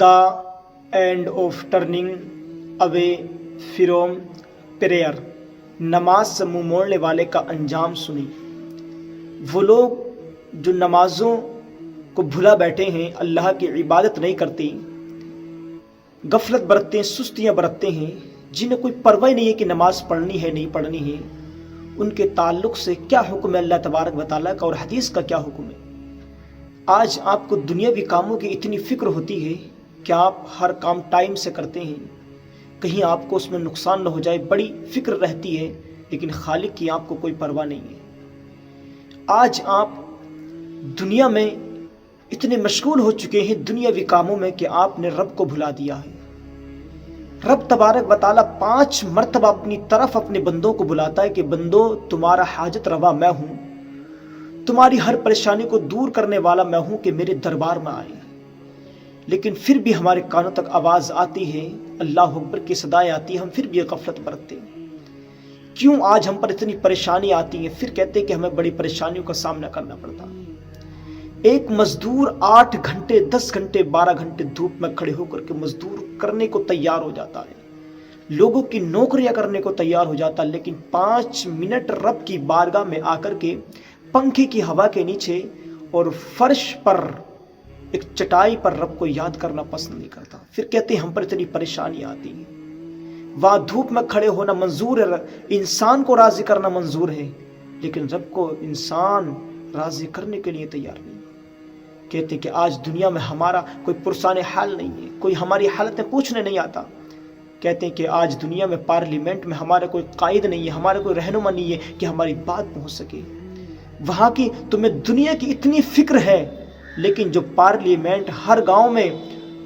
The and of turning away from prayer, نماز سے منہ موڑنے والے کا انجام سنی۔ وہ لوگ جو نمازوں کو بھلا بیٹھے ہیں، اللہ کی عبادت نہیں کرتے، غفلت برتتے ہیں، سستیاں برتتے ہیں، جنہیں کوئی پرواہ نہیں ہے کہ نماز پڑھنی ہے نہیں پڑھنی ہے، ان کے تعلق سے کیا حکم ہے اللہ تبارک و تعالیٰ کا اور حدیث کا کیا حکم ہے۔ آج آپ کو دنیاوی کاموں کی اتنی فکر ہوتی ہے کہ آپ ہر کام ٹائم سے کرتے ہیں، کہیں آپ کو اس میں نقصان نہ ہو جائے، بڑی فکر رہتی ہے، لیکن خالق کی آپ کو کوئی پرواہ نہیں ہے۔ آج آپ دنیا میں اتنے مشغول ہو چکے ہیں دنیاوی کاموں میں کہ آپ نے رب کو بھلا دیا ہے۔ رب تبارک و تعالیٰ 5 مرتبہ اپنی طرف اپنے بندوں کو بلاتا ہے کہ بندو تمہارا حاجت روا میں ہوں، تمہاری ہر پریشانی کو دور کرنے والا میں ہوں کہ میرے دربار میں آئے، لیکن پھر بھی ہمارے کانوں تک آواز آتی ہے، اللہ اکبر کی صدائیں آتی ہیں، ہم پھر بھی غفلت برتتے ہیں۔ کیوں آج ہم پر اتنی پریشانی آتی ہیں؟ پھر کہتے ہیں کہ ہمیں بڑی پریشانیوں کا سامنا کرنا پڑتا۔ ایک مزدور 8 گھنٹے 10 گھنٹے 12 گھنٹے دھوپ میں کھڑے ہو کر کے مزدور کرنے کو تیار ہو جاتا ہے، لوگوں کی نوکریاں کرنے کو تیار ہو جاتا ہے، لیکن 5 منٹ رب کی بارگاہ میں آ کر کے پنکھے کی ہوا کے نیچے اور فرش پر ایک چٹائی پر رب کو یاد کرنا پسند نہیں کرتا۔ پھر کہتے ہیں ہم پر اتنی پریشانی آتی ہے۔ وہاں دھوپ میں کھڑے ہونا منظور ہے، انسان کو راضی کرنا منظور ہے، لیکن رب کو انسان راضی کرنے کے لیے تیار نہیں۔ کہتے ہیں کہ آج دنیا میں ہمارا کوئی پرسان حال نہیں ہے، کوئی ہماری حالتیں پوچھنے نہیں آتا۔ کہتے ہیں کہ آج دنیا میں پارلیمنٹ میں ہمارا کوئی قائد نہیں ہے، ہمارا کوئی رہنما نہیں ہے کہ ہماری بات پہنچ سکے۔ وہاں کی تمہیں دنیا کی اتنی فکر ہے، لیکن جو پارلیمنٹ ہر گاؤں میں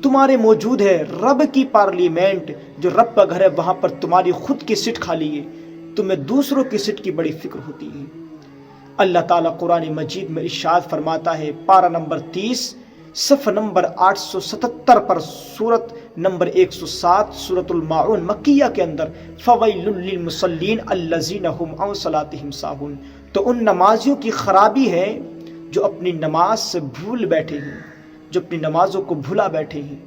تمہارے موجود ہے، رب کی پارلیمنٹ جو رب کا گھر ہے، وہاں پر تمہاری خود کی سیٹ خالی ہے، تمہیں دوسروں کی سیٹ کی بڑی فکر ہوتی ہے۔ اللہ تعالیٰ قرآن مجید میں ارشاد فرماتا ہے، پارہ نمبر 30 صفحہ نمبر 877 پر، سورت نمبر 107 سورۃ الماعون مکیہ کے اندر، فویل للمصلین الذین هم عن صلاتهم ساہون۔ تو ان نمازیوں کی خرابی ہے جو اپنی نماز سے بھول بیٹھے ہیں، جو اپنی نمازوں کو بھلا بیٹھے ہیں،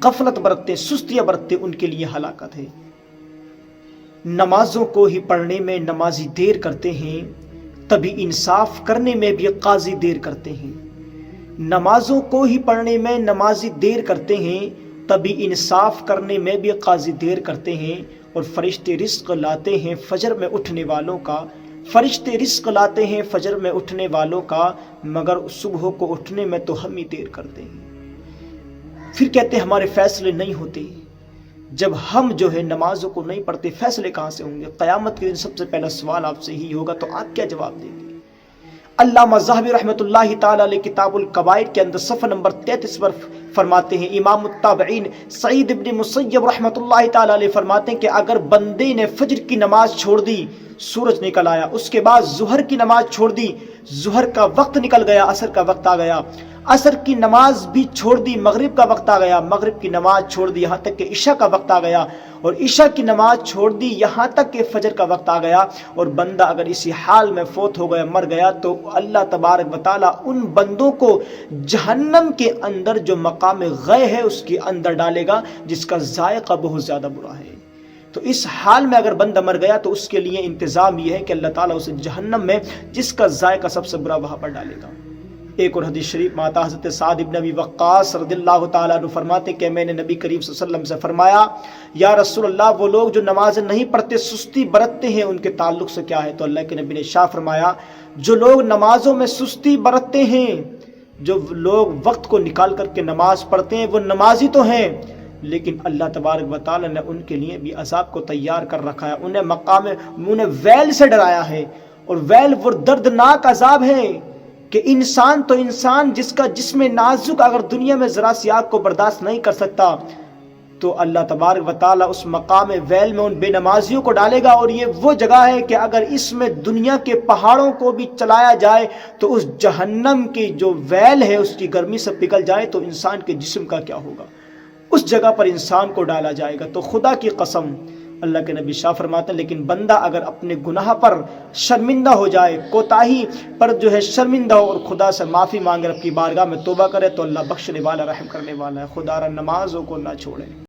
غفلت برتتے، سستیاں برتتے، ان کے لیے ہلاکت ہے۔ نمازوں کو ہی پڑھنے میں نمازی دیر کرتے ہیں، تبھی انصاف کرنے میں بھی قاضی دیر کرتے ہیں۔ نمازوں کو ہی پڑھنے میں نمازی دیر کرتے ہیں، تبھی انصاف کرنے میں بھی قاضی دیر کرتے ہیں، اور فرشتے رزق لاتے ہیں فجر میں اٹھنے والوں کا، فرشتے رزق لاتے ہیں فجر میں اٹھنے والوں کا، مگر صبح کو اٹھنے میں تو ہم ہی دیر کرتے ہیں۔ پھر کہتے ہیں ہمارے فیصلے نہیں ہوتے۔ جب ہم جو ہے نمازوں کو نہیں پڑھتے، فیصلے کہاں سے ہوں گے؟ قیامت کے دن سب سے پہلا سوال آپ سے ہی ہوگا، تو آپ کیا جواب دیں گے؟ علامہ ذہبی رحمۃ اللہ تعالیٰ علیہ کتاب الکبائر کے اندر صفحہ نمبر 33 پر فرماتے ہیں، امام التابعین سعید ابن مسیب رحمۃ اللہ تعالیٰ علیہ فرماتے ہیں کہ اگر بندے نے فجر کی نماز چھوڑ دی، سورج نکل آیا، اس کے بعد ظہر کی نماز چھوڑ دی، ظہر کا وقت نکل گیا، عصر کا وقت آ گیا، عصر کی نماز بھی چھوڑ دی، مغرب کا وقت آ گیا، مغرب کی نماز چھوڑ دی یہاں تک کہ عشاء کا وقت آ گیا، اور عشاء کی نماز چھوڑ دی یہاں تک کہ فجر کا وقت آ گیا، اور بندہ اگر اسی حال میں فوت ہو گیا، مر گیا، تو اللہ تبارک و تعالیٰ ان بندوں کو جہنم کے اندر جو مقام غے ہے اس کے اندر ڈالے گا، جس کا ذائقہ بہت زیادہ برا ہے۔ تو اس حال میں اگر بندہ مر گیا تو اس کے لیے انتظام یہ ہے کہ اللہ تعالیٰ اسے جہنم میں جس کا ذائقہ سب سے برا وہاں پر ڈالے گا۔ ایک اور حدیث شریف میں آتا، حضرت سعد ابن ابی وقاص رضی اللہ تعالیٰ عنہ فرماتے کہ میں نے نبی کریم صلی اللہ علیہ وسلم سے فرمایا، یا رسول اللہ، وہ لوگ جو نمازیں نہیں پڑھتے، سستی برتتے ہیں، ان کے تعلق سے کیا ہے؟ تو اللہ کے نبی نے ارشاد فرمایا، جو لوگ نمازوں میں سستی برتتے ہیں، جو لوگ وقت کو نکال کر کے نماز پڑھتے ہیں، وہ نمازی تو ہیں، لیکن اللہ تبارک و تعالیٰ نے ان کے لیے بھی عذاب کو تیار کر رکھا ہے، انہیں ویل سے ڈرایا ہے، اور ویل وہ دردناک عذاب ہے کہ انسان تو انسان جس کا جسم نازک اگر دنیا میں ذرا سی آگ کو برداشت نہیں کر سکتا، تو اللہ تبارک و تعالیٰ اس مقام ویل میں ان بے نمازیوں کو ڈالے گا، اور یہ وہ جگہ ہے کہ اگر اس میں دنیا کے پہاڑوں کو بھی چلایا جائے تو اس جہنم کی جو ویل ہے اس کی گرمی سے پگھل جائے تو انسان کے جسم کا کیا ہوگا؟ اس جگہ پر انسان کو ڈالا جائے گا۔ تو خدا کی قسم اللہ کے نبی شاہ فرماتے ہیں لیکن بندہ اگر اپنے گناہ پر شرمندہ ہو جائے، کوتاہی پر جو ہے شرمندہ ہو اور خدا سے معافی مانگے، رب کی بارگاہ میں توبہ کرے تو اللہ بخشنے والا، رحم کرنے والا ہے۔ خدا را نمازوں کو نہ چھوڑے۔